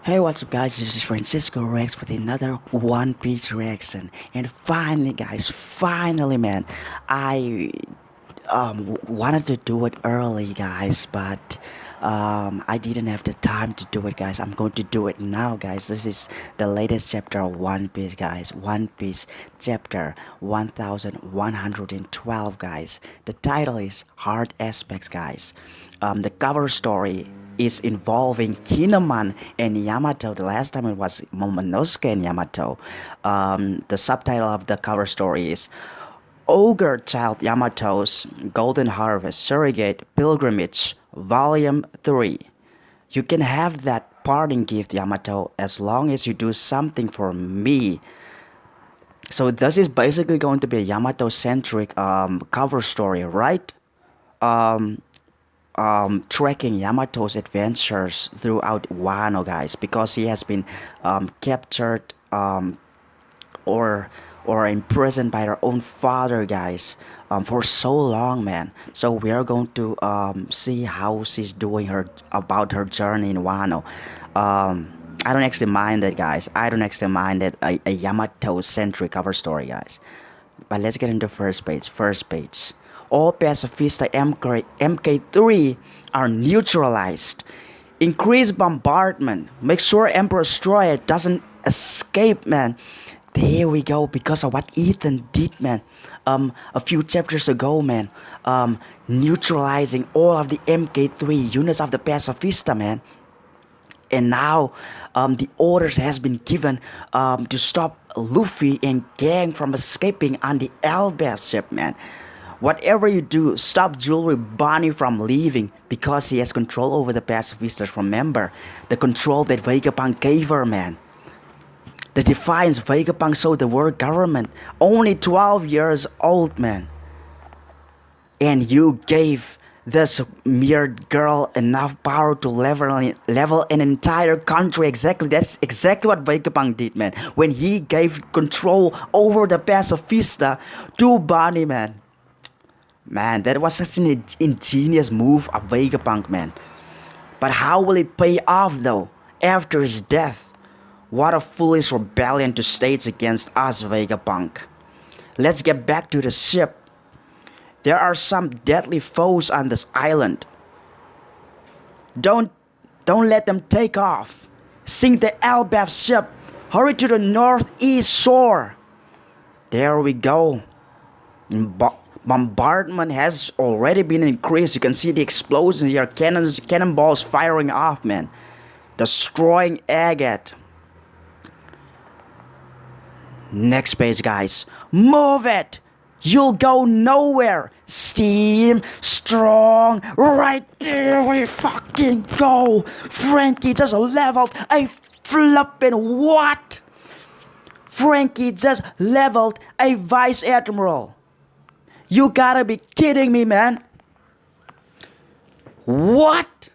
Hey, what's up, guys? This is Francisco Rex with another One Piece reaction. And finally, guys, finally, man, I wanted to do it early, guys, but I didn't have the time to do it, guys. I'm going to do it now, guys. This is the latest chapter of One Piece, guys. One Piece chapter 1112, guys. The title is Hard Aspects, guys. The cover story is involving Kinemon and Yamato. The last time it was Momonosuke and Yamato. The subtitle of the cover story is Ogre Child Yamato's Golden Harvest Surrogate Pilgrimage, Volume 3. You can have that parting gift, Yamato, as long as you do something for me. So this is basically going to be a Yamato-centric cover story, right? Tracking Yamato's adventures throughout Wano, guys, because he has been captured or imprisoned by their own father, guys, for so long, man. So we are going to see how she's doing about her journey in Wano. I don't actually mind that, guys. I don't actually mind that a Yamato-centric cover story, guys. But let's get into first page. First page. All Pacifista MK3 are neutralized. Increase bombardment. Make sure Emperor Destroyer doesn't escape, man. There we go, because of what Ethan did, man. A few chapters ago, man. Neutralizing all of the MK3 units of the Pacifista, man. And now the orders has been given to stop Luffy and gang from escaping on the Elbaf ship, man. Whatever you do, stop Jewelry Bonnie from leaving, because he has control over the Pacifistas. Remember, the control that Vegapunk gave her, man. The defiance Vegapunk showed the world government. Only 12 years old, man. And you gave this mere girl enough power to level an entire country. Exactly, that's exactly what Vegapunk did, man. When he gave control over the Pacifista to Bonnie, man. Man, that was such an ingenious move of Vegapunk, man. But how will it pay off, though, after his death? What a foolish rebellion to stage against us, Vegapunk. Let's get back to the ship. There are some deadly foes on this island. Don't let them take off. Sink the Elbaf ship. Hurry to the northeast shore. There we go. Bombardment has already been increased. You can see the explosions here. Cannonballs firing off, man. Destroying Agate. Next page, guys. Move it! You'll go nowhere. Steam strong. Right there we fucking go. Franky just leveled a flippin' what? Franky just leveled a Vice Admiral. You gotta be kidding me, man. What?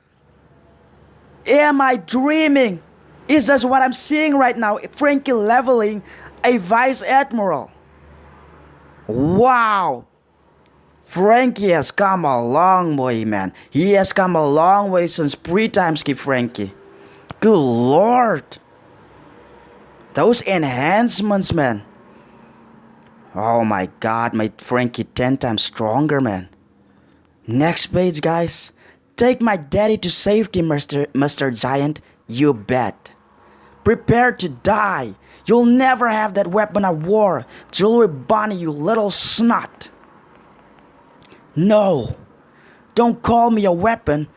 Am I dreaming? Is this what I'm seeing right now? Franky leveling a Vice Admiral. Wow. Franky has come a long way, man. He has come a long way since pre-time skip Franky. Good lord. Those enhancements, man. Oh my god, my Franky 10 times stronger, man. Next page, guys. Take my daddy to safety, Mr. Giant. You bet. Prepare to die. You'll never have that weapon of war. Jewelry Bonnie, you little snot. No. Don't call me a weapon.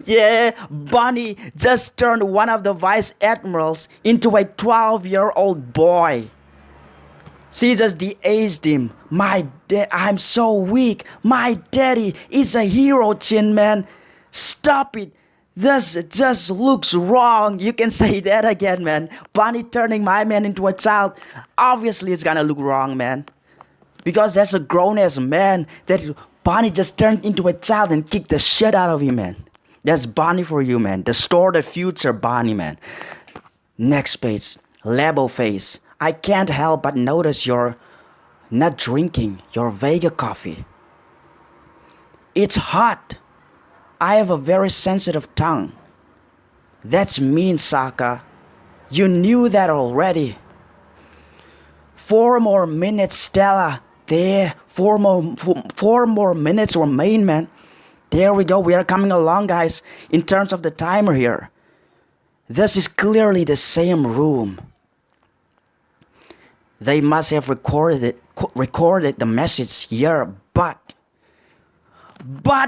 Yeah, Bonnie just turned one of the vice admirals into a 12-year-old boy. She just de-aged him. I'm so weak. My daddy is a hero, Chin Man. Stop it. This just looks wrong. You can say that again, man. Bonnie turning my man into a child. Obviously, it's gonna look wrong, man. Because that's a grown-ass man that Bonnie just turned into a child and kicked the shit out of him, man. That's Bonnie for you, man. Distort the future, Bonnie, man. Next page. Labo face. I can't help but notice you're not drinking your Vega coffee. It's hot. I have a very sensitive tongue. That's mean, Sokka. You knew that already. 4 more minutes, Stella. There, four more minutes remain, man. There we go. We are coming along, guys. In terms of the timer here, this is clearly the same room. They must have recorded the message here, but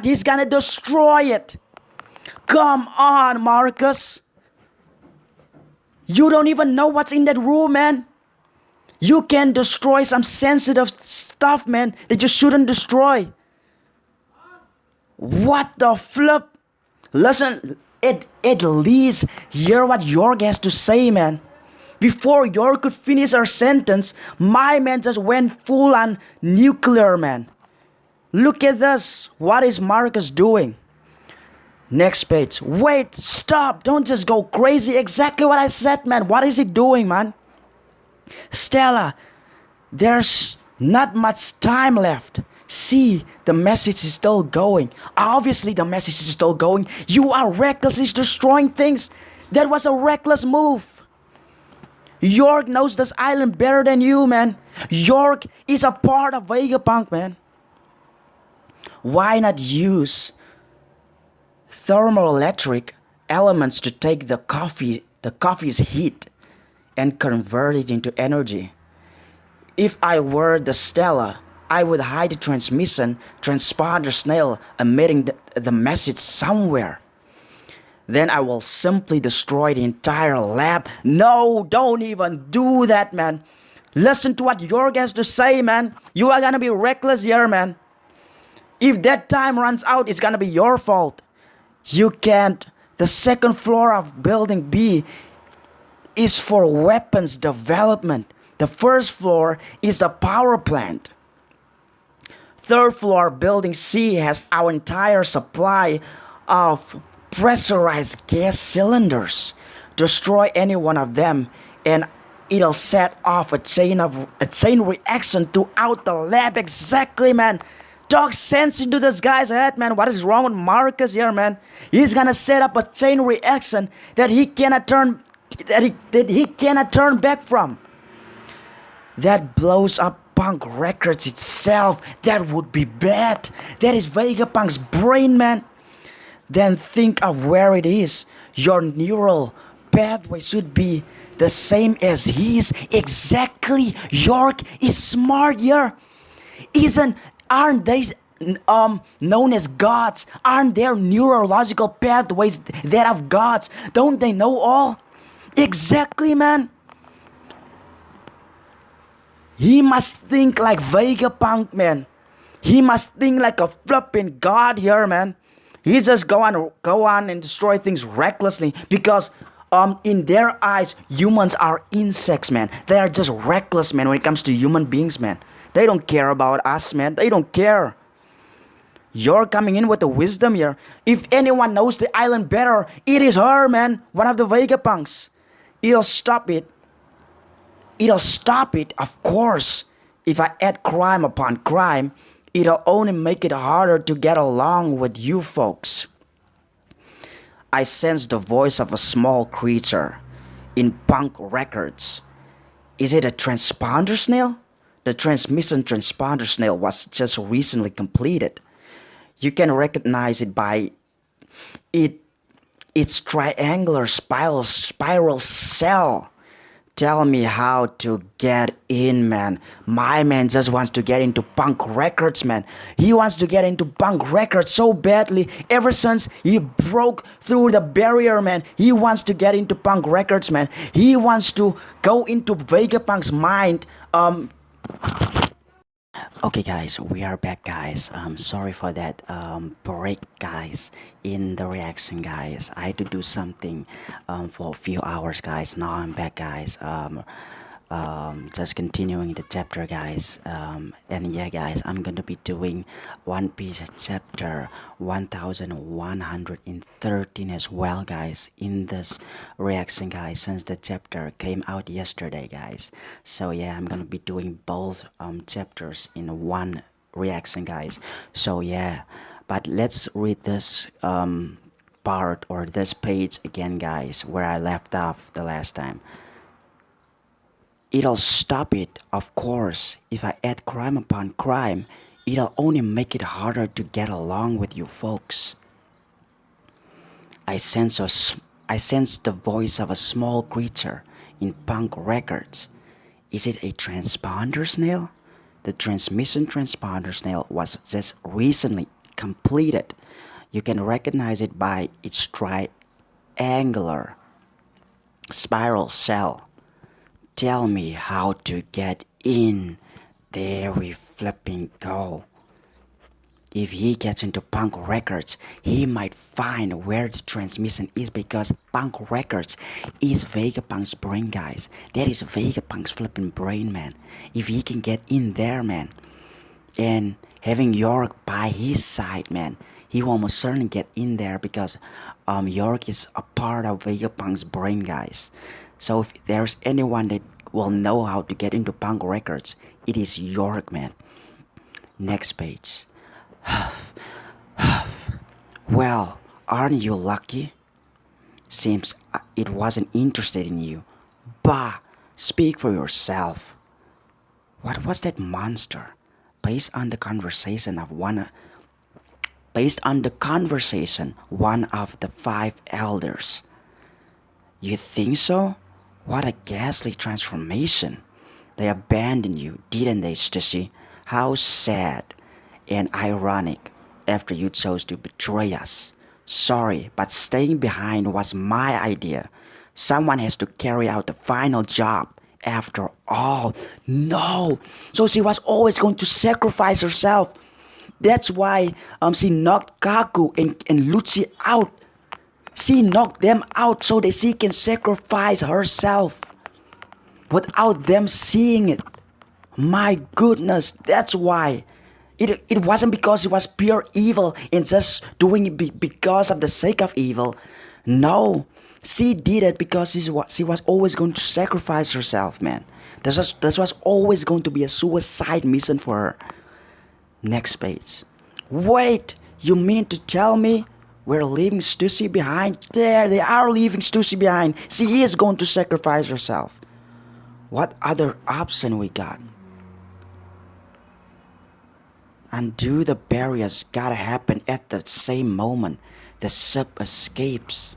he's gonna destroy it. Come on, Marcus. You don't even know what's in that room, man. You can destroy some sensitive stuff, man, that you shouldn't destroy. What the flip? Listen, at least hear what York has to say, man. Before York could finish her sentence, my man just went full on nuclear, man. Look at this. What is Marcus doing? Next page. Wait, stop. Don't just go crazy. Exactly what I said, man. What is he doing, man? Stella, there's not much time left. See, the message is still going. Obviously, the message is still going. You are recklessly destroying things. That was a reckless move. York knows this island better than you, man. York is a part of Vegapunk, man. Why not use thermoelectric elements to take the coffee's heat and convert it into energy? If I were the Stella, I would hide the transmission transponder snail emitting the message somewhere. Then I will simply destroy the entire lab. No, don't even do that, man. Listen to what York has to say, man. You are gonna be reckless here, man. If that time runs out, it's gonna be your fault. You can't. The second floor of building B is for weapons development. The first floor is the power plant. Third floor building C has our entire supply of pressurized gas cylinders. Destroy any one of them and it'll set off a chain reaction throughout the lab. Exactly, man. Talk sense into this guy's head, man. What is wrong with Marcus here, man? He's gonna set up a chain reaction that he cannot turn back from. That blows up Punk Records itself. That would be bad. That is Vegapunk's brain, man. Then think of where it is. Your neural pathway should be the same as his. Exactly. York is smart here. Aren't they known as gods? Aren't their neurological pathways that of gods? Don't they know all? Exactly, man. He must think like Vegapunk, man. He must think like a flipping god here, man. He just go on and destroy things recklessly because in their eyes, humans are insects, man. They are just reckless, man, when it comes to human beings, man. They don't care about us, man. They don't care. You're coming in with the wisdom here. If anyone knows the island better, it is her, man. One of the Vegapunks. It'll stop it. It'll stop it, of course. If I add crime upon crime, it'll only make it harder to get along with you folks. I sense the voice of a small creature in Punk Records. Is it a transponder snail? The transmission transponder snail was just recently completed. You can recognize it by its triangular spiral cell. Tell me how to get in, man. My man just wants to get into Punk Records, man. He wants to get into Punk Records so badly. Ever since he broke through the barrier, man, he wants to get into Punk Records, man. He wants to go into Vegapunk's mind. Okay, guys, we are back, guys. Sorry for that break, guys, in the reaction, guys. I had to do something for a few hours, guys. Now I'm back, guys. Just continuing the chapter, guys. And yeah, guys, I'm gonna be doing One Piece chapter 1113 as well, guys, in this reaction, guys, since the chapter came out yesterday, guys. So yeah, I'm gonna be doing both chapters in one reaction, guys. So yeah, But let's read this part or this page again, guys, where I left off the last time. It'll stop it, of course. If I add crime upon crime, it'll only make it harder to get along with you folks. I sense the voice of a small creature in punk records. Is it a transponder snail? The transmission transponder snail was just recently completed. You can recognize it by its triangular spiral cell. Tell me how to get in. There we flipping go. If he gets into punk records, he might find where the transmission is, because punk records is Vegapunk's brain, guys. That is Vegapunk's flipping brain, man. If he can get in there, man, and having York by his side, man, he will almost certainly get in there, because York is a part of Vegapunk's brain, guys. So if there's anyone that will know how to get into punk records, it is York, man. Next page. Well, aren't you lucky? Seems it wasn't interested in you. Bah, speak for yourself. What was that monster? Based on the conversation, one of the 5 elders. You think so? What a ghastly transformation. They abandoned you, didn't they, Stussy? How sad and ironic after you chose to betray us. Sorry, but staying behind was my idea. Someone has to carry out the final job. After all, no. So she was always going to sacrifice herself. That's why she knocked Kaku and Lucci out. She knocked them out so that she can sacrifice herself without them seeing it. My goodness, that's why. It wasn't because it was pure evil and just doing it because of the sake of evil. No, she did it because she was always going to sacrifice herself, man. This was always going to be a suicide mission for her. Next page. Wait, you mean to tell me we're leaving Stussy behind? There, they are leaving Stussy behind. She is going to sacrifice herself. What other option we got? Undo the barriers gotta happen at the same moment the ship escapes.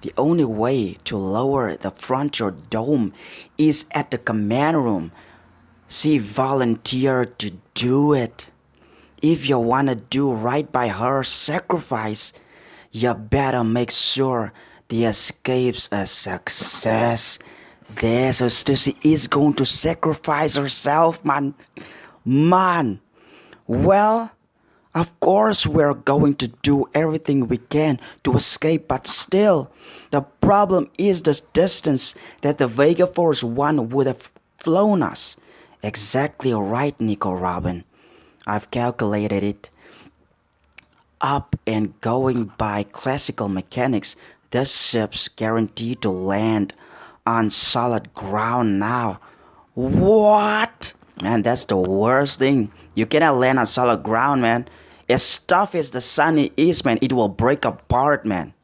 The only way to lower the frontier dome is at the command room. She volunteered to do it. If you wanna do right by her sacrifice, you better make sure the escape's a success. There, so Stussy is going to sacrifice herself, man. Man. Well, of course we're going to do everything we can to escape, but still, the problem is the distance that the Vega Force 1 would have flown us. Exactly right, Nico Robin. I've calculated it. Up and going by classical mechanics, the ship's guaranteed to land on solid ground now. What? Man, that's the worst thing. You cannot land on solid ground, man. As tough as the sun is, man, it will break apart, man.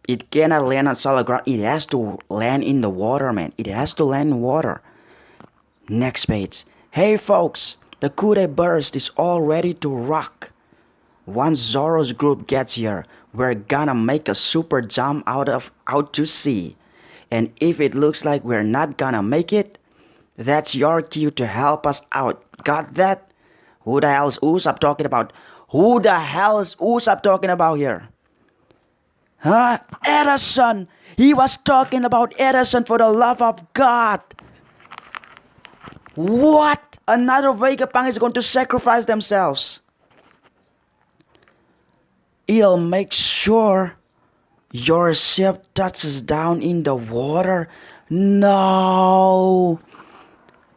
It cannot land on solid ground. It has to land in the water, man. It has to land in water. Next page. Hey, folks. The Kude burst is all ready to rock. Once Zoro's group gets here, we're gonna make a super jump out to sea. And if it looks like we're not gonna make it, that's your cue to help us out. Got that? Who the hell is Usopp talking about? Who the hell is Usopp talking about here? Huh? Edison! He was talking about Edison, for the love of God! What? Another Vegapunk is going to sacrifice themselves. It'll make sure your ship touches down in the water. No!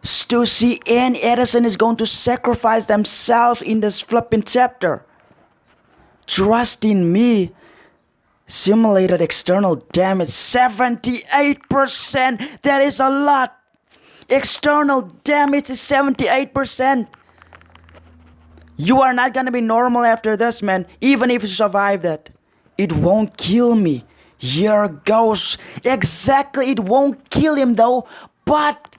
Stussy and Edison is going to sacrifice themselves in this flipping chapter. Trust in me. Simulated external damage 78%. That is a lot. External damage is 78%. You are not gonna be normal after this, man. Even if you survive that. It won't kill me. Here goes. Exactly, it won't kill him though. But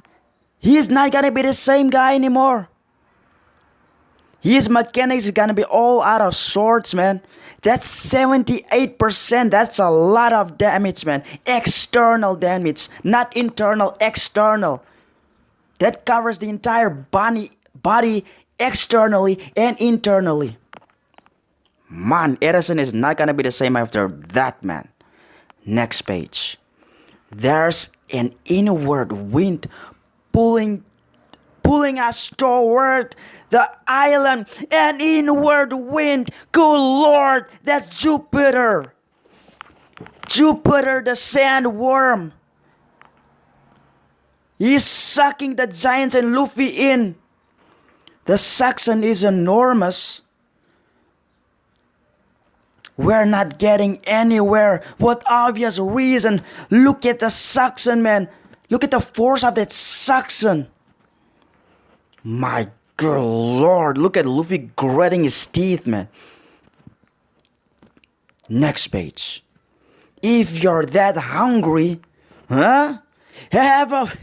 he's not gonna be the same guy anymore. His mechanics is gonna be all out of sorts, man. That's 78%. That's a lot of damage, man. External damage, not internal, external. That covers the entire body externally and internally. Man, Edison is not gonna be the same after that, man. Next page. There's an inward wind pulling us toward the island. An inward wind. Good Lord, that's Jupiter. Jupiter the sandworm. He's sucking the giants and Luffy in. The suction is enormous. We're not getting anywhere. What obvious reason? Look at the suction, man. Look at the force of that suction. My good Lord. Look at Luffy gritting his teeth, man. Next page. If you're that hungry, huh? Have a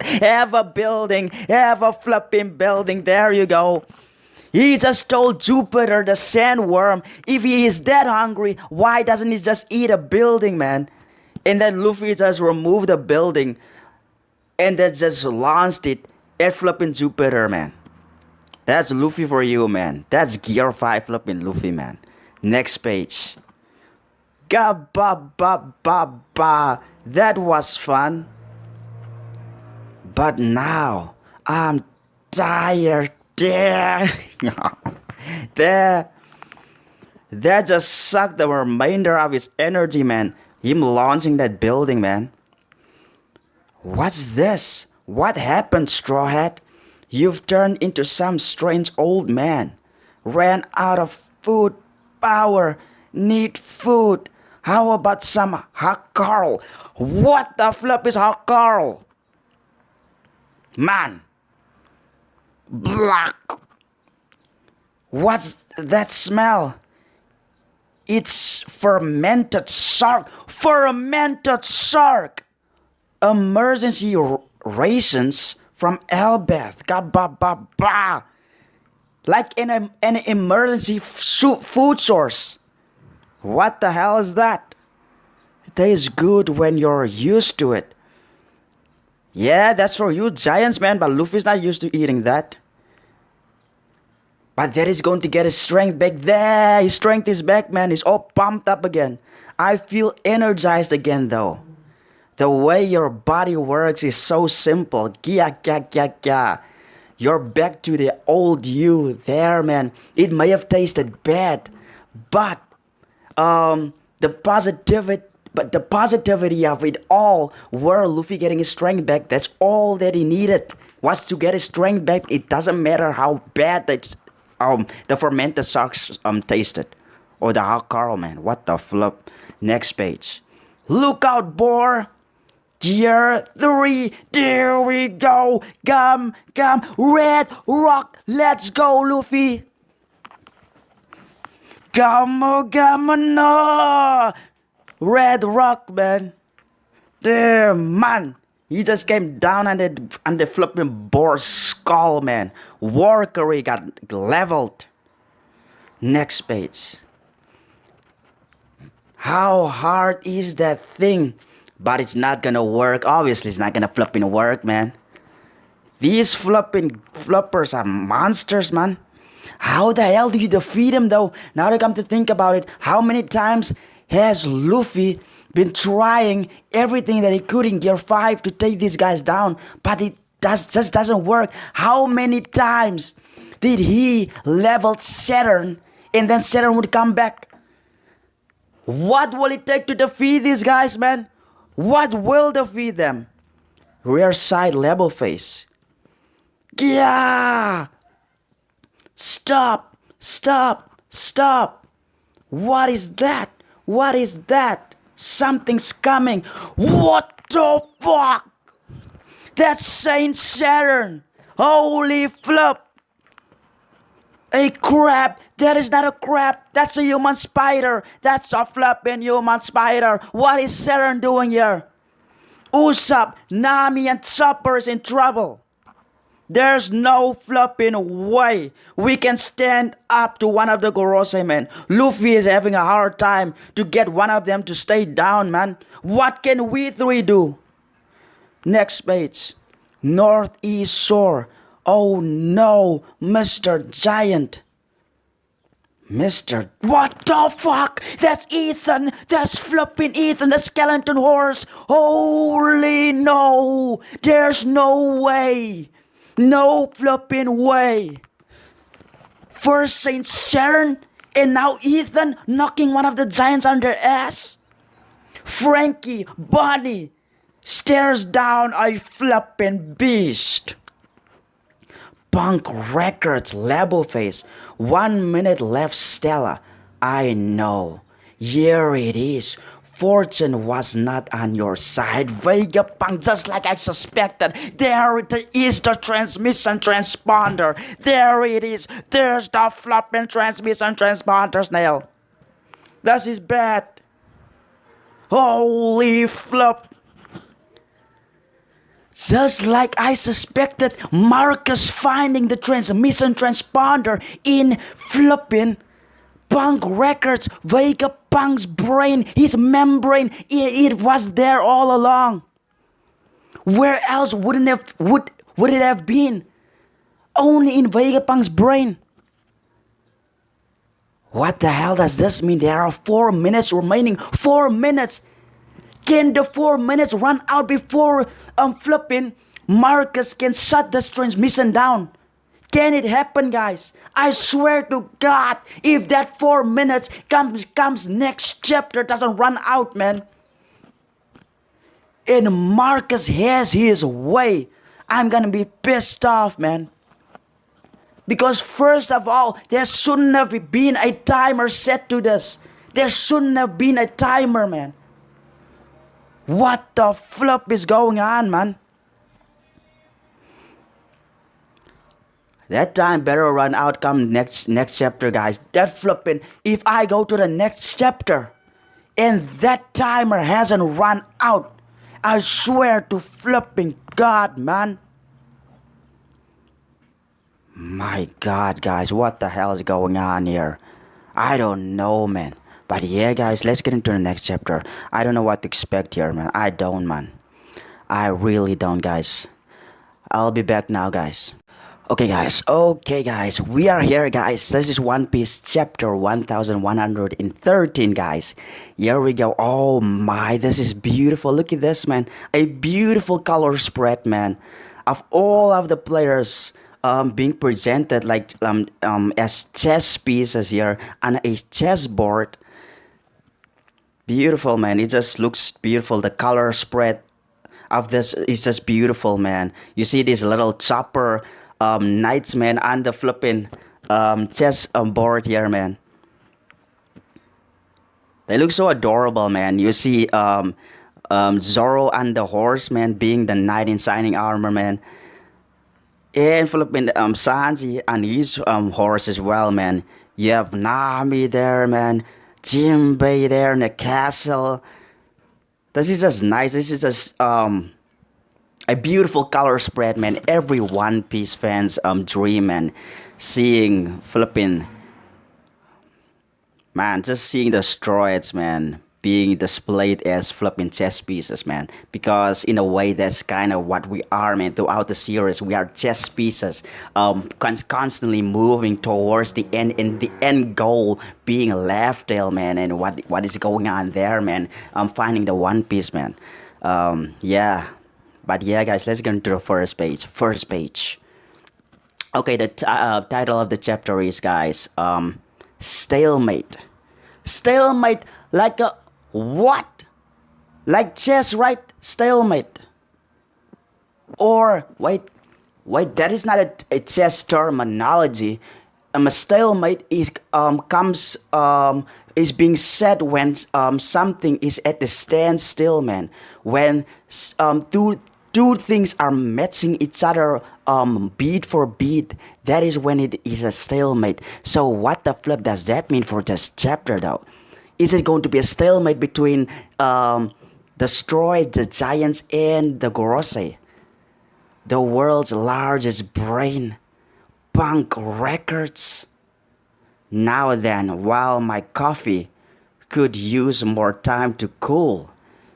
have a building. Have a flipping building. There you go. He just told Jupiter the sandworm, if he is that hungry, why doesn't he just eat a building, man? And then Luffy just removed the building and then just launched it at flipping Jupiter, man. That's Luffy for you, man. That's Gear 5 flipping Luffy, man. Next page. Ga ba ba ba ba. That was fun. But now, I'm tired. There. That just sucked the remainder of his energy, man. Him launching that building, man. What's this? What happened, Straw Hat? You've turned into some strange old man. Ran out of food, power, need food. How about some hot Carl? What the flip is hot Carl? Man. Black. What's that smell? It's fermented shark. Fermented shark. Emergency rations from Elbeth. Ba. Like an emergency food source. What the hell is that? It tastes good when you're used to it. Yeah, that's for you giants, man, but Luffy's not used to eating that. But that is going to get his strength back there. His strength is back, man. He's all pumped up again. I feel energized again, though. The way your body works is so simple. Gya. You're back to the old you there, man. It may have tasted bad, but the positivity of it all, were Luffy getting his strength back, that's all that he needed was to get his strength back. It doesn't matter how bad the fermented sharks tasted. Or the hot Carl, man. What the flip? Next page. Look out, boy. Gear 3. There we go. Gum. Red Rock. Let's go, Luffy. No. Red Rock, man. Damn, man. He just came down on the flipping boar's skull, man. Warkery got leveled. Next page. How hard is that thing? But it's not gonna work. Obviously, it's not gonna flipping work, man. These flippers are monsters, man. How the hell do you defeat them, though? Now that I come to think about it, how many times has Luffy been trying everything that he could in Gear 5 to take these guys down, but it just doesn't work? How many times did he level Saturn and then Saturn would come back? What will it take to defeat these guys, man? What will defeat them? Rear side level face. Yeah! Stop! What is that? Something's coming. What the fuck? That's Saint Saturn. Holy flip. A crab! That is not a crab! That's a human spider! That's a flipping human spider! What is Saren doing here? Usopp, Nami, and Chopper's in trouble. There's no flipping way we can stand up to one of the Gorosei, man. Luffy is having a hard time to get one of them to stay down, man. What can we three do? Next page. Northeast Shore. Oh no, Mr. Giant. What the fuck? That's Ethan! That's flipping Ethan, the skeleton horse! Holy no! There's no way! No flipping way! First Saint Sharon, and now Ethan knocking one of the giants on their ass? Frankie, Bonnie, stares down a flipping beast. Punk Records, Labo Face. 1 minute left, Stella. I know. Here it is. Fortune was not on your side. Vegapunk, just like I suspected. There it is, the transmission transponder. There it is. There's the flipping transmission transponder, Snail. This is bad. Holy flip. Just like I suspected, Marcus finding the transmission transponder in flipping Punk Records, Vegapunk's brain, his membrane, it was there all along. Where else would it have been? Only in Vegapunk's brain. What the hell does this mean? There are 4 minutes remaining. 4 minutes. Can the 4 minutes run out before flipping Marcus can shut this transmission down? Can it happen, guys? I swear to God, if that 4 minutes comes next chapter doesn't run out, man. And Marcus has his way, I'm gonna be pissed off, man. Because first of all, there shouldn't have been a timer set to this. There shouldn't have been a timer, man. What the flip is going on, man? That time better run out come next chapter, guys. That flipping, if I go to the next chapter and that timer hasn't run out, I swear to flipping God, man. My God, guys, what the hell is going on here? I don't know, man. But yeah, guys, let's get into the next chapter. I don't know what to expect here, man. I don't, man. I really don't, guys. I'll be back now, guys. Okay, guys. We are here, guys. This is One Piece chapter 1113, guys. Here we go. Oh my, this is beautiful. Look at this, man. A beautiful color spread, man. Of all of the players being presented like as chess pieces here on a chessboard. Beautiful, man. It just looks beautiful. The color spread of this is just beautiful, man. You see this little chopper knights, man, on the flipping chess board here, man. They look so adorable, man. You see Zoro on the horse, man, being the knight in shining armor, man. And flipping Sanji on his horse as well, man. You have Nami there, man. Jinbei there in the castle. This is just nice. This is just a beautiful color spread, man. Every One Piece fans dream, man. Seeing flipping, man, just seeing the droids, man, being displayed as flipping chess pieces, man. Because in a way, that's kind of what we are, man. Throughout the series, we are chess pieces, constantly moving towards the end, and the end goal being Laugh Tale, man. And what is going on there, man? Finding the One Piece, man. Yeah. But yeah, guys, let's get into the first page. Okay, the title of the chapter is, guys, Stalemate. Stalemate, like a what? Like chess, right? Stalemate. Or wait, that is not a chess terminology. A stalemate is is being said when something is at the standstill, man. When two things are matching each other beat for beat, that is when it is a stalemate. So what the flip does that mean for this chapter though? Is it going to be a stalemate between the Stroid, the Giants, and the Gorosei? The world's largest brain, Punk Records. Now then, while my coffee could use more time to cool,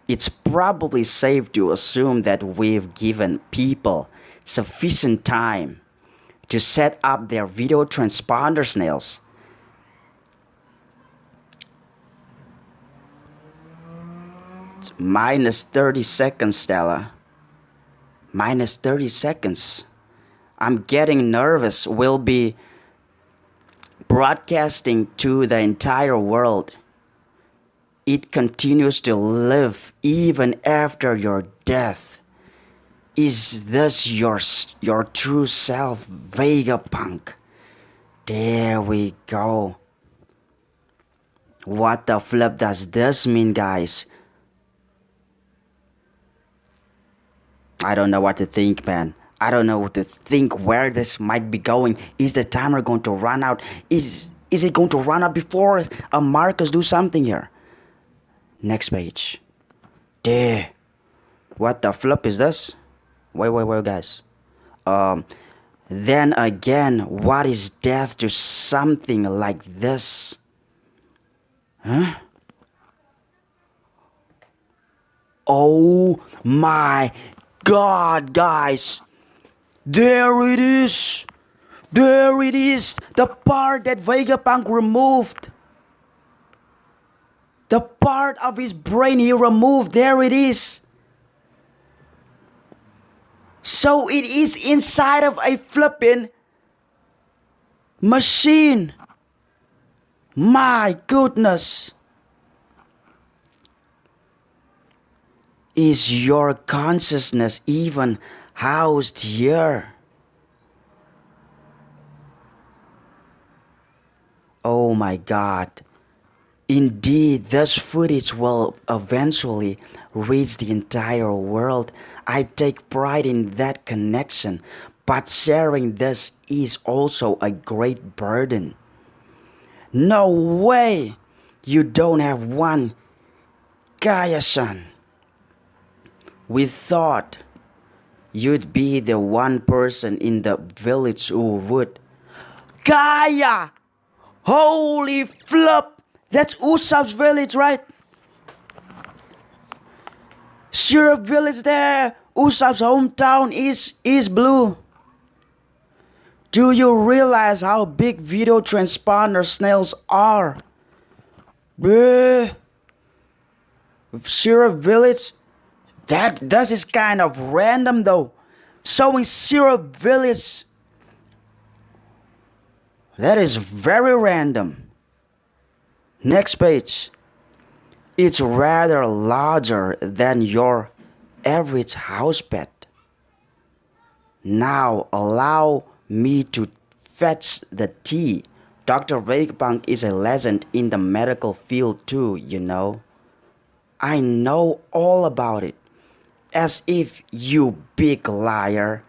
it's probably safe to assume that we've given people sufficient time to set up their video transponder snails. It's minus 30 seconds, Stella. Minus 30 seconds. I'm getting nervous. We'll be broadcasting to the entire world. It continues to live even after your death. Is this your true self, Vegapunk? There we go. What the flip does this mean, guys? I don't know what to think, man. I don't know what to think where this might be going. Is the timer going to run out? Is it going to run out before Marcus do something here? Next page. There. What the flip is this? Wait, guys. Then again, what is death to something like this? Huh? Oh my God, guys. There it is. There it is. The part that Vegapunk removed. The part of his brain he removed. There it is. So it is inside of a flipping machine. My goodness. Is your consciousness even housed here? Oh my God. Indeed, this footage will eventually reach the entire world. I take pride in that connection, but sharing this is also a great burden. No way you don't have one, Kaya-san. We thought you'd be the one person in the village who would. Kaya! Holy flip! That's Usopp's village, right? Syrup village there. Usopp's hometown is blue. Do you realize how big video transponder snails are? Syrup village? That is kind of random though. Showing Syrup village. That is very random. Next page. It's rather larger than your average house pet. Now allow me to fetch the tea. Dr. Vegapunk is a legend in the medical field too, you know. I know all about it. As if, you big liar.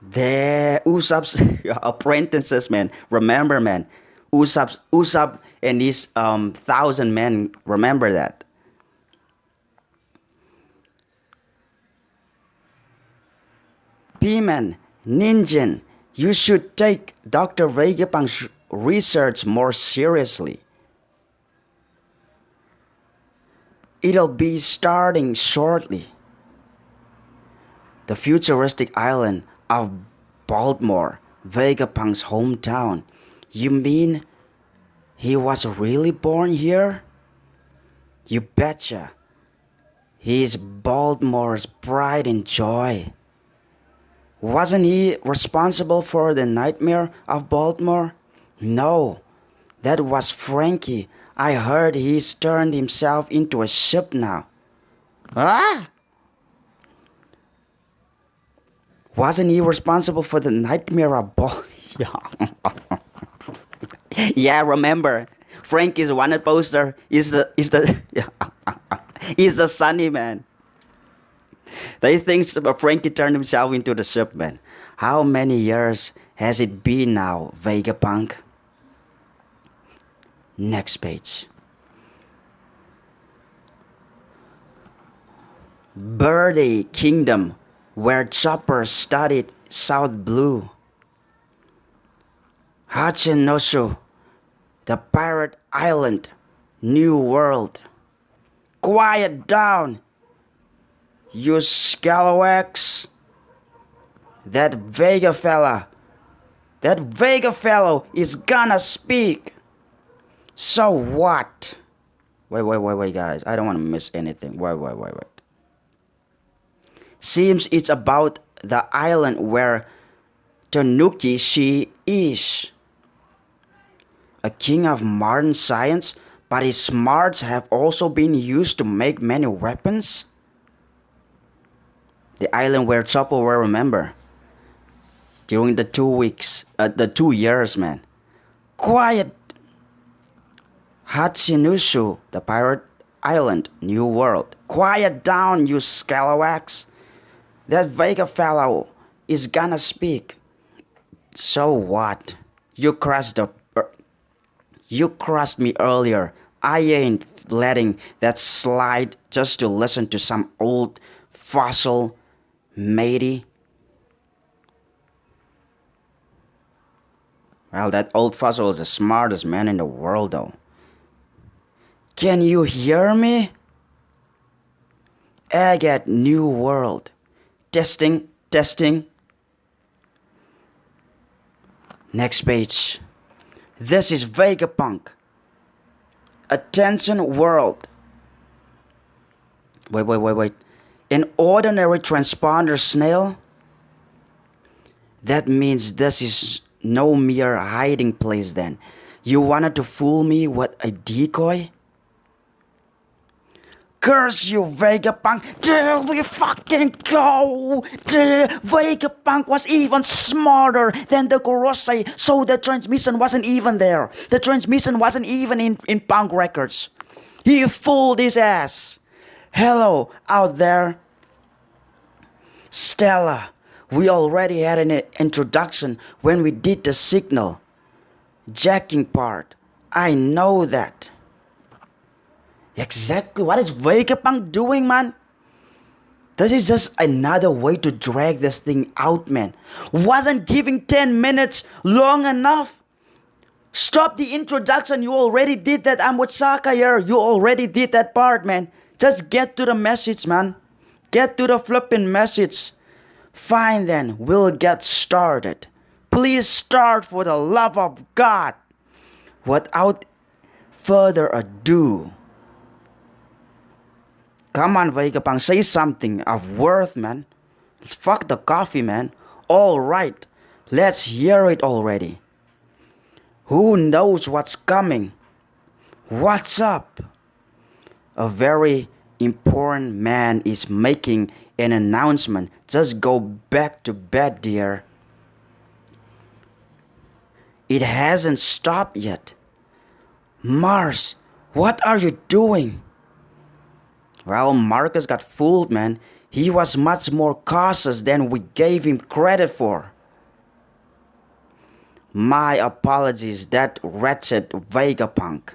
There, Usopp's apprentices, man. Remember, man. Usopp and his 1,000 men. Remember that. P-Man, Ninja, you should take Dr. Vegapunk's research more seriously. It'll be starting shortly. The futuristic island of Baltimore, Vegapunk's hometown. You mean he was really born here? You betcha. He's Baltimore's pride and joy. Wasn't he responsible for the nightmare of Baltimore? No, that was Frankie. I heard he's turned himself into a ship now. Ah! Wasn't he responsible for the nightmare of Baltimore? Yeah, remember. Frankie's wanted poster is the is the sunny man. They think Frankie turned himself into the ship, man. How many years has it been now, Vegapunk? Next page. Birthday Kingdom, where Chopper studied South Blue. Hachinosu, the Pirate Island, New World. Quiet down, you scalawags. That Vega fellow is gonna speak. So what? Wait, guys. I don't want to miss anything. Wait. Seems it's about the island where Tanuki she is. A king of modern science, but his smarts have also been used to make many weapons. The island where Chopper will remember. During the 2 years, man. Quiet. Hachinusu, the Pirate Island, New World. Quiet down, you scalawags. That Vega fellow is gonna speak. So what? You crushed me earlier. I ain't letting that slide just to listen to some old fossil matey. Well, that old fossil is the smartest man in the world, though. Can you hear me? Agate New World. Testing. Next page. This is Vegapunk. Attention world. Wait. An ordinary transponder snail? That means this is no mere hiding place then. You wanted to fool me with a decoy? Curse you, Vegapunk! There we fucking go! Vegapunk was even smarter than the Gorosei, so the transmission wasn't even there. The transmission wasn't even in Punk Records. He fooled his ass. Hello, out there. Stella, we already had an introduction when we did the signal jacking part. I know that. Exactly. What is Vegapunk doing, man? This is just another way to drag this thing out, man. Wasn't giving 10 minutes long enough? Stop the introduction. You already did that. I'm with Saka here. You already did that part, man. Just get to the message, man. Get to the flipping message. Fine then. We'll get started. Please start for the love of God. Without further ado. Come on, Vegapunk, say something of worth, man. Fuck the coffee, man. Alright, let's hear it already. Who knows what's coming? What's up? A very important man is making an announcement. Just go back to bed, dear. It hasn't stopped yet. Mars, what are you doing? Well, Marcus got fooled, man. He was much more cautious than we gave him credit for. My apologies, that wretched Vegapunk.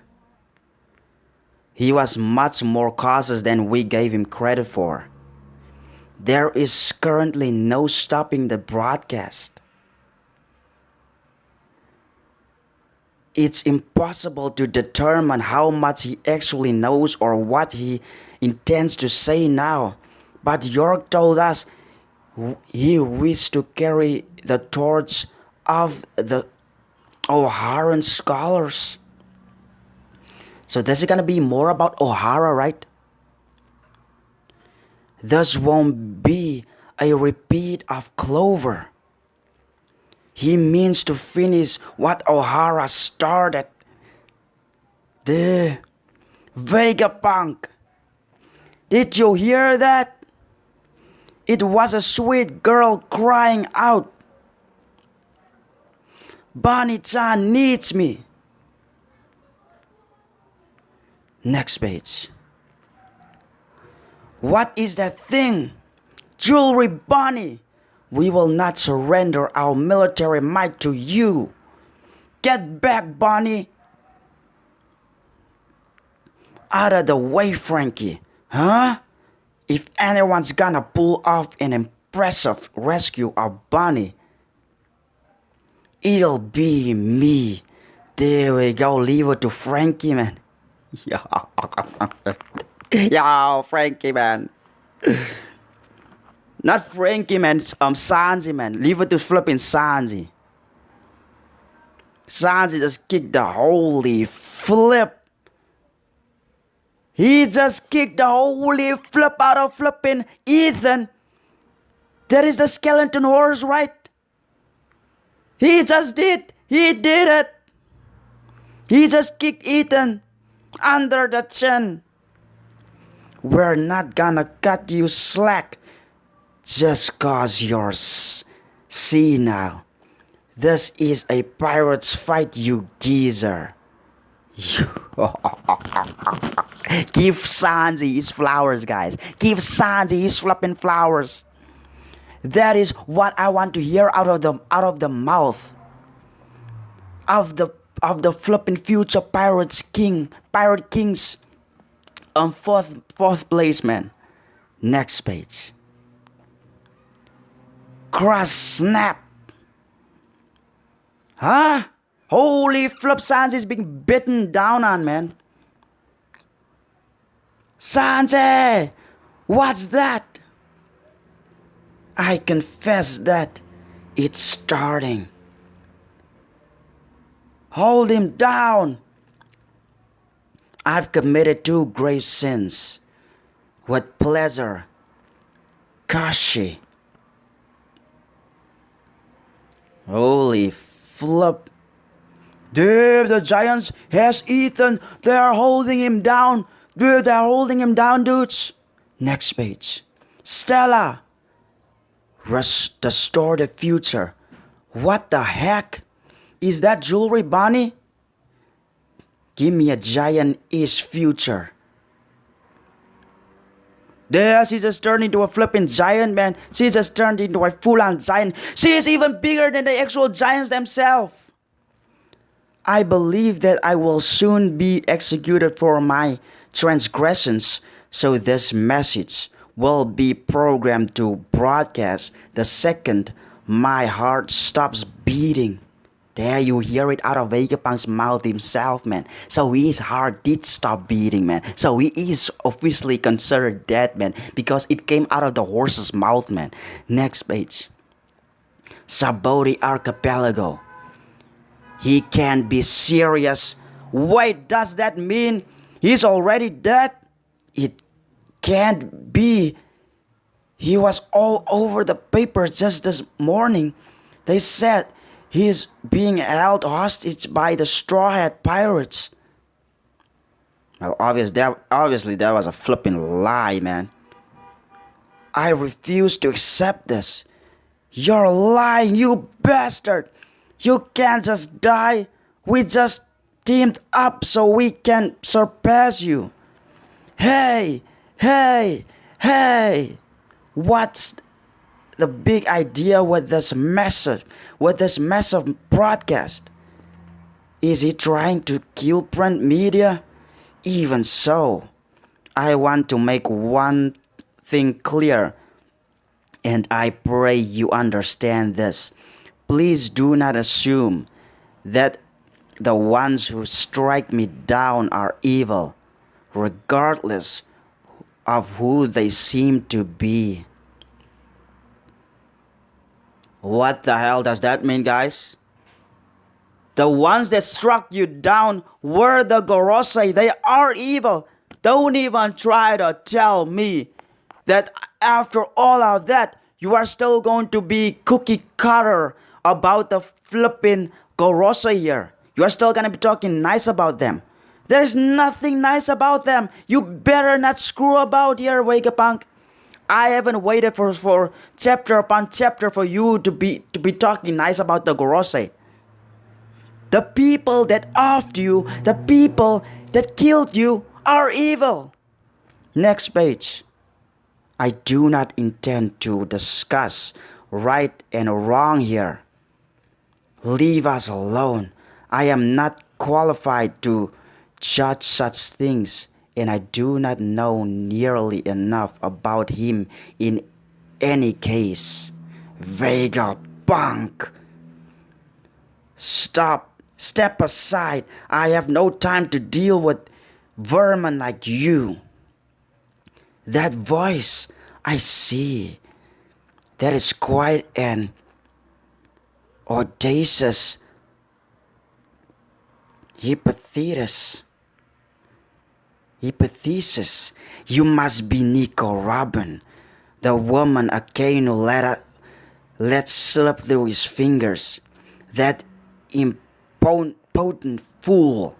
He was much more cautious than we gave him credit for. There is currently no stopping the broadcast. It's impossible to determine how much he actually knows or what he intends to say now, but York told us he wished to carry the torch of the O'Haran scholars. So this is gonna be more about O'Hara, right? This won't be a repeat of Clover. He means to finish what O'Hara started. The Vegapunk. Did you hear that? It was a sweet girl crying out. Bonnie-chan needs me. Next page. What is that thing? Jewelry Bonnie. We will not surrender our military might to you. Get back, Bonnie. Out of the way, Frankie. Huh? If anyone's gonna pull off an impressive rescue of Bonnie, it'll be me. There we go. Leave it to Frankie, man. Yo, yo, Frankie, man. Not Frankie, man. Sanji, man. Leave it to flipping Sanji. Sanji just kicked the holy flip. He just kicked the holy flip out of flipping Ethan. That is the skeleton horse, right? He just did. He did it. He just kicked Ethan under the chin. We're not gonna cut you slack just cause you're senile. This is a pirate's fight, you geezer. Give Sanji his flowers, guys. Give Sanji his flipping flowers. That is what I want to hear out of the mouth of the flipping future pirate kings. Fourth place, man. Next page. Cross snap. Huh? Holy flip, Sanji is being bitten down on, man. Sanji! What's that? I confess that it's starting. Hold him down. I've committed 2 grave sins. With pleasure. Kashi. Holy flip. Dude, the Giants has Ethan. They're holding him down. Dude, they're holding him down, dudes. Next page. Stella. Restore the future. What the heck? Is that jewelry, Bonnie? Give me a giant-ish future. There, she just turned into a flipping giant, man. She just turned into a full-on giant. She is even bigger than the actual giants themselves. I believe that I will soon be executed for my transgressions, so this message will be programmed to broadcast the second my heart stops beating. There, you hear it out of Vegapunk's mouth himself, man. So his heart did stop beating, man. So he is officially considered dead, man, because it came out of the horse's mouth, man. Next page. Saboti Archipelago. He can't be serious. Wait, does that mean he's already dead? It can't be. He was all over the papers just this morning. They said he's being held hostage by the Straw Hat Pirates. Well, obviously that was a flipping lie, man. I refuse to accept this. You're lying, you bastard. You can't just die. We just teamed up so we can surpass you. Hey, hey, hey. What's the big idea with this massive broadcast? Is he trying to kill print media? Even so, I want to make one thing clear, and I pray you understand this. Please do not assume that the ones who strike me down are evil, regardless of who they seem to be. What the hell does that mean, guys? The ones that struck you down were the Gorosei. They are evil. Don't even try to tell me that after all of that, you are still going to be cookie cutter about the flipping Gorosei here. You are still going to be talking nice about them. There's nothing nice about them. You better not screw about here, Vegapunk. I haven't waited for chapter upon chapter for you to be talking nice about the Gorosei. The people that offed you, the people that killed you, are evil. Next page. I do not intend to discuss right and wrong here. Leave us alone. I am not qualified to judge such things, and I do not know nearly enough about him in any case. Vegapunk! Step aside. I have no time to deal with vermin like you. That voice, I see. That is quite an audacious hypothesis. You must be Nico Robin, the woman Akainu let slip through his fingers. That impotent fool.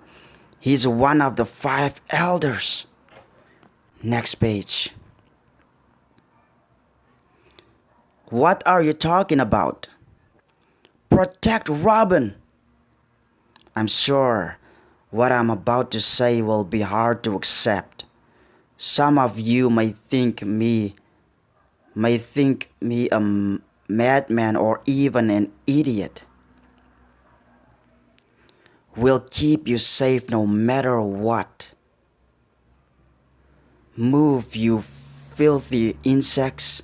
He's one of the 5 elders. Next page. What are you talking about? Protect Robin. I'm sure what I'm about to say will be hard to accept. Some of you may think me a madman or even an idiot. We'll keep you safe no matter what. Move, you filthy insects.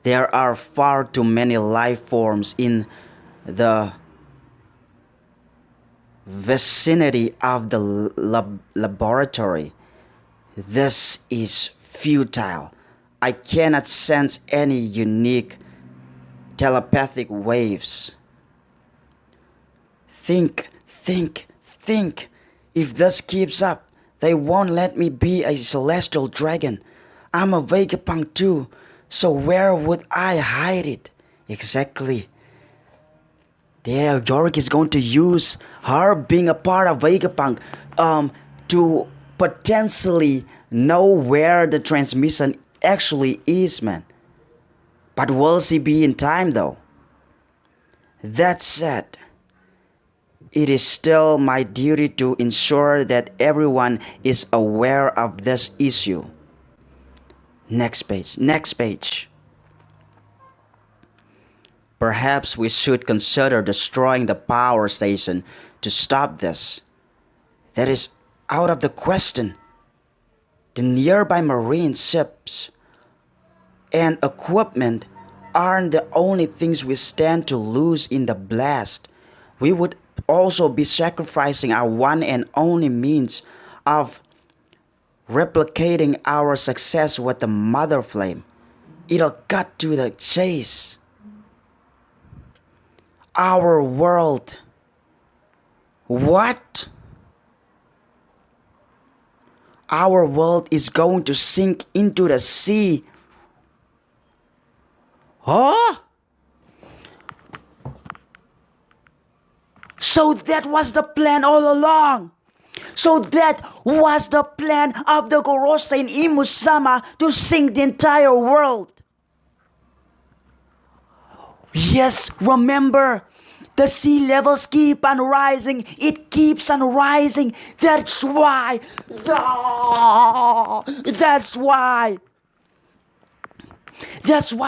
There are far too many life forms in the vicinity of the laboratory. This is futile. I cannot sense any unique telepathic waves. Think. If this keeps up, they won't let me be a celestial dragon. I'm a Vegapunk too, so where would I hide it? Exactly. There, Yorick is going to use her being a part of Vegapunk to potentially know where the transmission actually is, man. But will she be in time though? That said, it is still my duty to ensure that everyone is aware of this issue. Next page. Perhaps we should consider destroying the power station to stop this. That is out of the question. The nearby marine ships and equipment aren't the only things we stand to lose in the blast. We would also be sacrificing our one and only means of replicating our success with the Mother Flame. It'll cut to the chase. Our world. What? Our world is going to sink into the sea. Huh? So that was the plan all along. So that was the plan of the Gorosei and Imusama to sink the entire world. Yes, remember, the sea levels keep on rising. It keeps on rising. That's why. That's why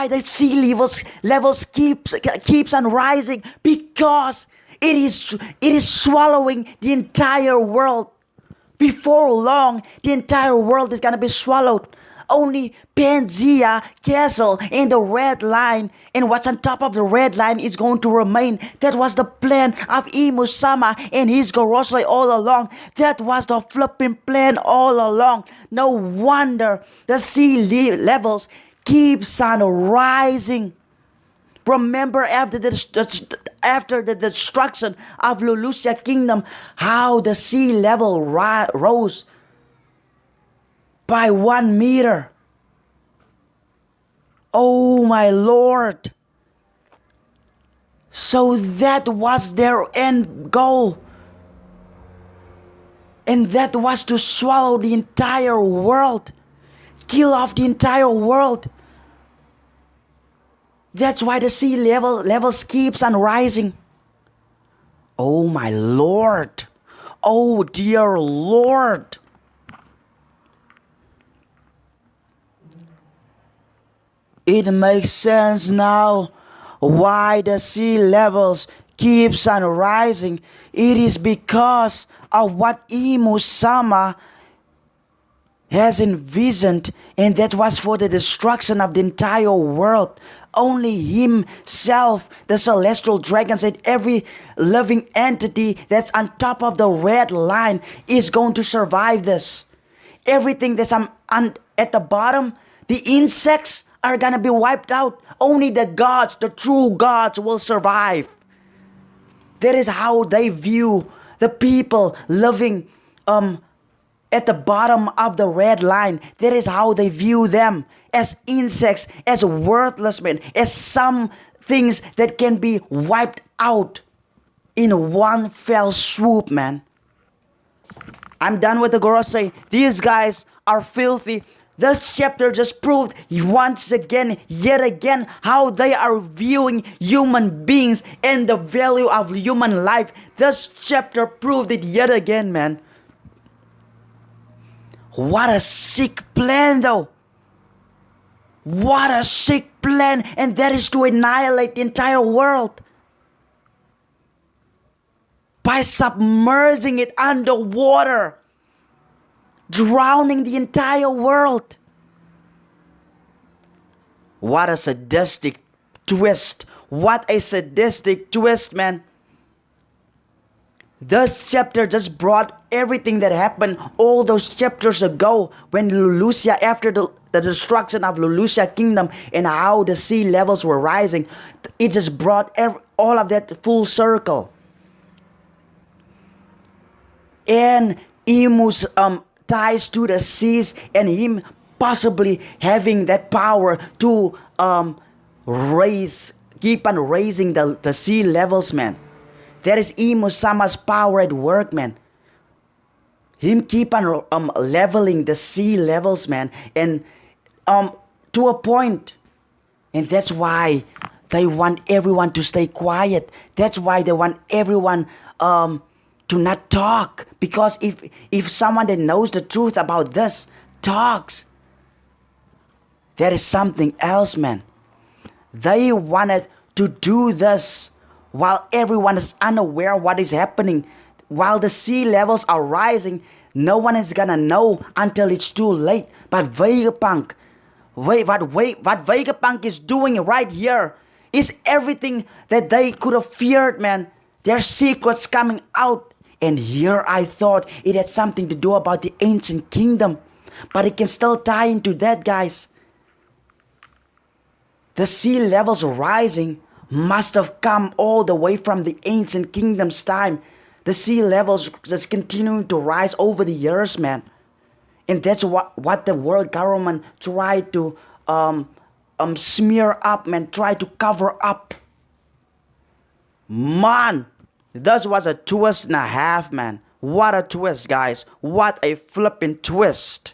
the sea levels keeps on rising, because it is swallowing the entire world. Before long, the entire world is gonna be swallowed. Only Pangaea Castle and the Red Line and what's on top of the Red Line is going to remain. That was the plan of Imusama and his Gorosei all along. That was the flipping plan all along. No wonder the sea levels keeps on rising. Remember after the destruction of Lulusia Kingdom, how the sea level rose by 1 meter. Oh my Lord. So that was their end goal. And that was to swallow the entire world. Kill off the entire world. That's why the sea levels keeps on rising. Oh my Lord. Oh dear Lord. It makes sense now why the sea levels keeps on rising. It is because of what Imu Sama has envisioned, and that was for the destruction of the entire world. Only himself, the celestial dragons, and every living entity that's on top of the red line is going to survive this. Everything that's at the bottom, the insects are gonna be wiped out. Only the gods, the true gods, will survive. That is how they view the people living at the bottom of the red line. That is how they view them, as insects, as worthless men, as some things that can be wiped out in one fell swoop, man. I'm done with the Gorosei. These guys are filthy. This chapter just proved once again, yet again, how they are viewing human beings and the value of human life. This chapter proved it yet again, man. What a sick plan, though. What a sick plan. And that is to annihilate the entire world by submerging it underwater, drowning the entire world. What a sadistic twist. What a sadistic twist, man. This chapter just brought everything that happened all those chapters ago when Lulusia, after the destruction of Lulusia Kingdom and how the sea levels were rising, it just brought all of that full circle. And Imu's ties to the seas, and him possibly having that power to keep on raising the sea levels, man. That is Imu Sama's power at work, man. Him keep on leveling the sea levels, man, and to a point. And that's why they want everyone to stay quiet. That's why they want everyone to not talk. Because if someone that knows the truth about this talks, that is something else, man. They wanted to do this while everyone is unaware what is happening. While the sea levels are rising, no one is gonna know until it's too late. But Vegapunk, what Vegapunk is doing right here is everything that they could have feared, man. Their secrets coming out. And here I thought it had something to do about the ancient kingdom. But it can still tie into that, guys. The sea levels rising must have come all the way from the ancient kingdom's time. The sea levels just continuing to rise over the years, man. And that's what the world government tried to smear up, man, try to cover up. Man, this was a twist and a half, man. What a twist, guys. What a flipping twist.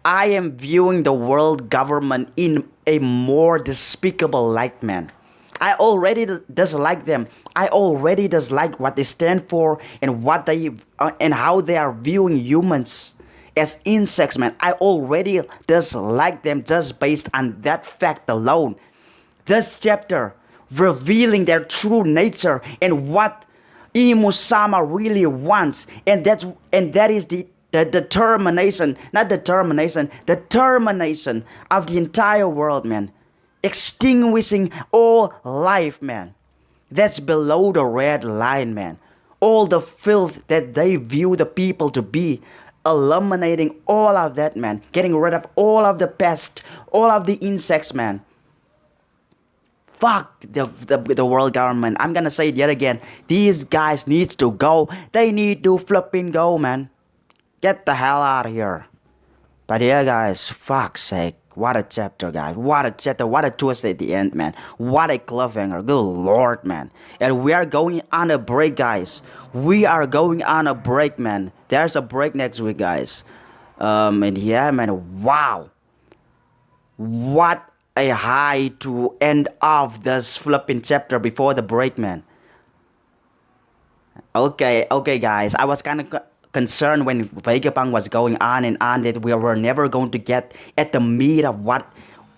I am viewing the world government in a more despicable light, man. I already dislike them. I already dislike what they stand for and what they and how they are viewing humans as insects, man. I already dislike them just based on that fact alone. This chapter revealing their true nature and what Imu Sama really wants, and that is the termination of the entire world, man. Extinguishing all life, man. That's below the red line, man. All the filth that they view the people to be. Eliminating all of that, man. Getting rid of all of the pests, all of the insects, man. Fuck the world government. I'm gonna say it yet again. These guys need to go. They need to flipping go, man. Get the hell out of here. But yeah, guys, fuck's sake. What a chapter, guys. What a chapter. What a twist at the end, man. What a cliffhanger. Good lord, man. And we are going on a break, guys. We are going on a break, man. There's a break next week, guys. And yeah, man. Wow. What a high to end off this flipping chapter before the break, man. Okay, guys. I was kind of concerned when Vegapunk was going on and on that we were never going to get at the meat of what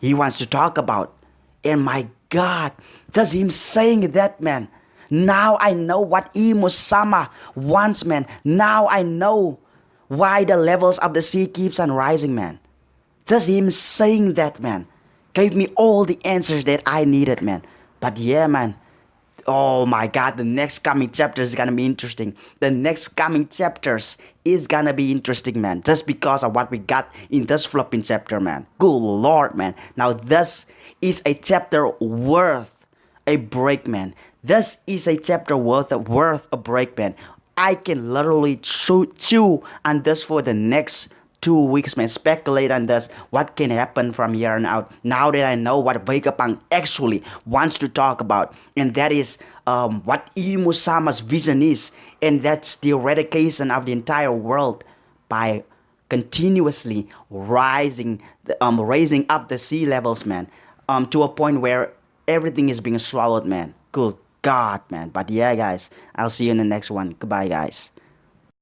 he wants to talk about. And my God, just him saying that, man. Now I know what Imo-sama wants, man. Now I know why the levels of the sea keeps on rising, man. Just him saying that, man, gave me all the answers that I needed, man. But yeah, man. Oh my God, the next coming chapter is gonna be interesting. The next coming chapters is gonna be interesting, man. Just because of what we got in this flipping chapter, man. Good Lord, man. Now this is a chapter worth a break, man. This is a chapter worth a break, man. I can literally chew on this for the next 2 weeks, man. Speculate on this, what can happen from here on out. Now that I know what Vegapunk actually wants to talk about, and that is what Imo-sama's vision is, and that's the eradication of the entire world by continuously raising up the sea levels, man, to a point where everything is being swallowed, man. Good God, man. But yeah, guys, I'll see you in the next one. Goodbye, guys.